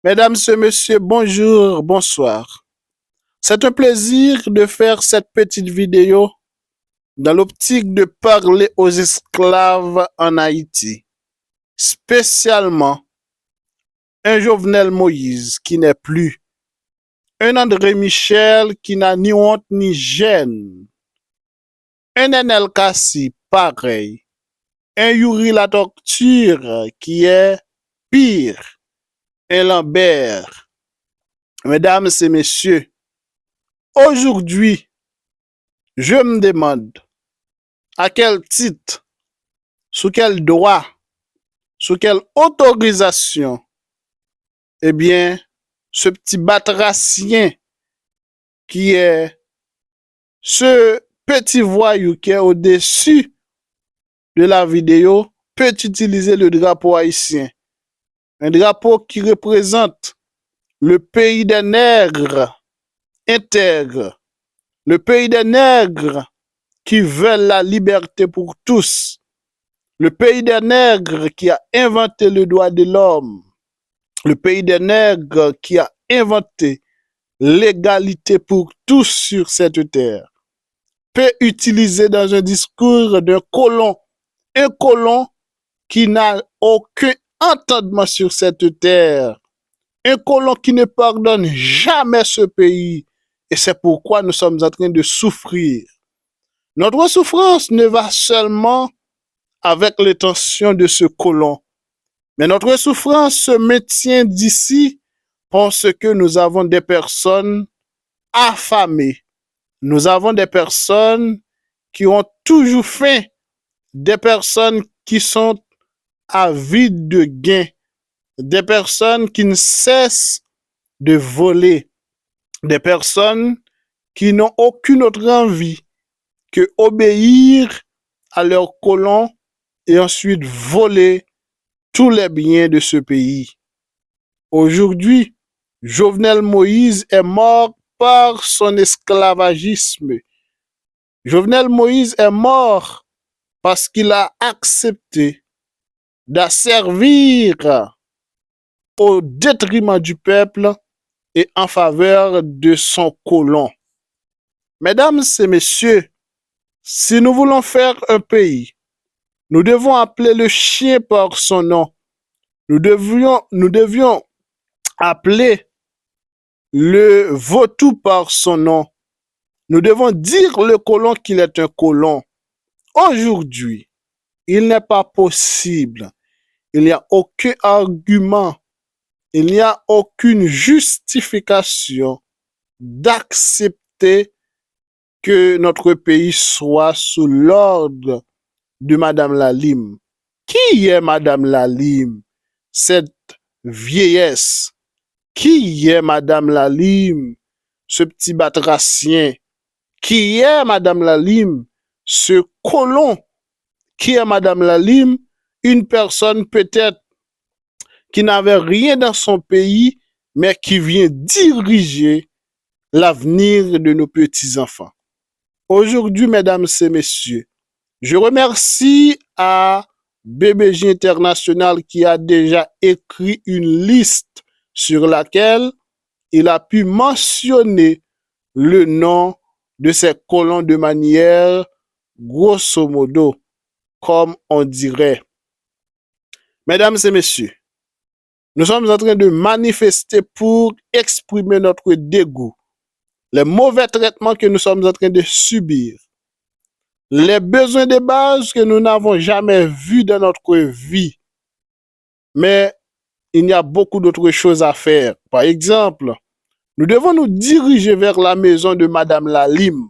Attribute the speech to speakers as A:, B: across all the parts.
A: Mesdames et messieurs, bonjour, bonsoir. C'est un plaisir de faire cette petite vidéo dans l'optique de parler aux esclaves en Haïti, spécialement un Jovenel Moïse qui n'est plus, un André Michel qui n'a ni honte ni gêne, un Enel Kassi pareil, un Yuri la Torture qui est pire, un Lambert. Mesdames et messieurs, aujourd'hui, je me demande à quel titre, sous quel droit, sous quelle autorisation, eh bien, ce petit batracien qui est ce petit voyou qui est au-dessus de la vidéo peut utiliser le drapeau haïtien. Un drapeau qui représente le pays des nègres intègres, le pays des nègres qui veulent la liberté pour tous, le pays des nègres qui a inventé le droit de l'homme, le pays des nègres qui a inventé l'égalité pour tous sur cette terre, peut utiliser dans un discours d'un colon, un colon qui n'a aucun entendement sur cette terre, un colon qui ne pardonne jamais ce pays. Et c'est pourquoi nous sommes en train de souffrir. Notre souffrance ne va seulement avec l'intention de ce colon, mais notre souffrance se maintient d'ici parce que nous avons des personnes affamées. Nous avons des personnes qui ont toujours faim, des personnes qui sont avides de gains, des personnes qui ne cessent de voler, des personnes qui n'ont aucune autre envie que obéir à leurs colons et ensuite voler tous les biens de ce pays. Aujourd'hui, Jovenel Moïse est mort par son esclavagisme. Jovenel Moïse est mort parce qu'il a accepté d'asservir au détriment du peuple et en faveur de son colon. Mesdames et messieurs, si nous voulons faire un pays, nous devons appeler le chien par son nom. Nous devions appeler le vautour par son nom. Nous devons dire le colon qu'il est un colon. Aujourd'hui, il n'est pas possible, il n'y a aucun argument, il n'y a aucune justification d'accepter que notre pays soit sous l'ordre de Madame Lalime. Qui est Madame Lalime? Cette vieillesse. Qui est Madame Lalime? Ce petit batracien. Qui est Madame Lalime? Ce colon. Qui est Madame Lalime? Une personne peut-être qui n'avait rien dans son pays, mais qui vient diriger l'avenir de nos petits-enfants. Aujourd'hui, mesdames et messieurs, je remercie à BBJ International qui a déjà écrit une liste sur laquelle il a pu mentionner le nom de ces colons de manière grosso modo, comme on dirait. Mesdames et messieurs, nous sommes en train de manifester pour exprimer notre dégoût, les mauvais traitements que nous sommes en train de subir, les besoins de base que nous n'avons jamais vus dans notre vie. Mais il y a beaucoup d'autres choses à faire. Par exemple, nous devons nous diriger vers la maison de Madame Lalime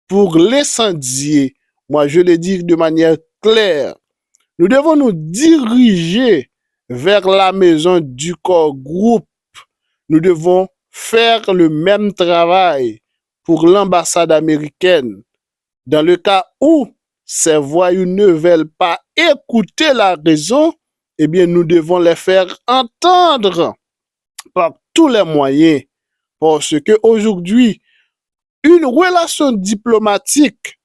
A: pour l'incendier. Moi, je le dis de manière claire. Nous devons nous diriger vers la maison du corps groupe. Nous devons faire le même travail pour l'ambassade américaine. Dans le cas où ces voyous ne veulent pas écouter la raison, eh bien, nous devons les faire entendre par tous les moyens. Parce qu'aujourd'hui, une relation diplomatique,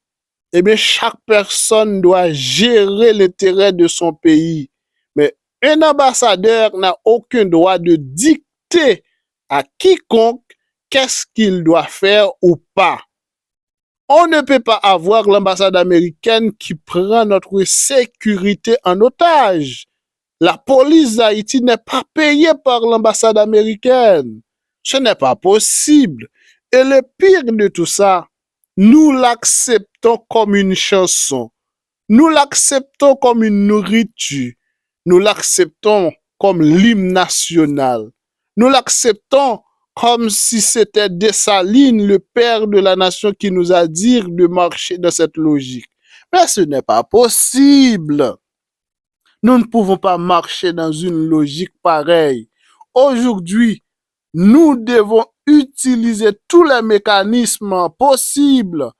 A: eh bien, chaque personne doit gérer l'intérêt de son pays. Mais un ambassadeur n'a aucun droit de dicter dicter à quiconque qu'est-ce qu'il doit faire ou pas. On ne peut pas avoir l'ambassade américaine qui prend notre sécurité en otage. La police d'Haïti n'est pas payée par l'ambassade américaine. Ce n'est pas possible. Et le pire de tout ça, nous l'acceptons comme une chanson. Nous l'acceptons comme une nourriture. Nous l'acceptons comme l'hymne national. Nous l'acceptons comme si c'était Dessalines, le père de la nation, qui nous a dit de marcher dans cette logique. Mais ce n'est pas possible. Nous ne pouvons pas marcher dans une logique pareille. Aujourd'hui, nous devons utiliser tous les mécanismes possibles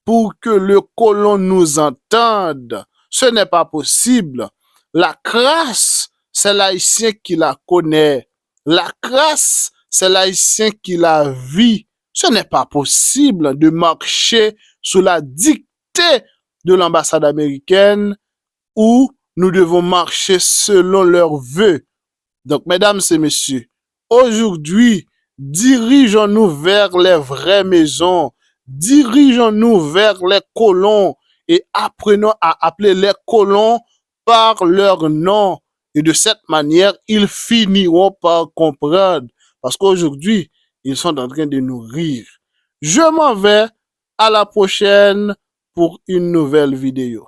A: pour que le colon nous entende. Ce n'est pas possible. La grâce, c'est l'haïtien qui la connaît. La grâce, c'est l'haïtien qui la vit. Ce n'est pas possible de marcher sous la dictée de l'ambassade américaine où nous devons marcher selon leurs vœux. Donc, mesdames et messieurs, aujourd'hui, dirigeons-nous vers les vraies maisons, dirigeons-nous vers les colons et apprenons à appeler les colons par leur nom. Et de cette manière, ils finiront par comprendre. Parce qu'aujourd'hui, ils sont en train de nous rire. Je m'en vais. À la prochaine pour une nouvelle vidéo.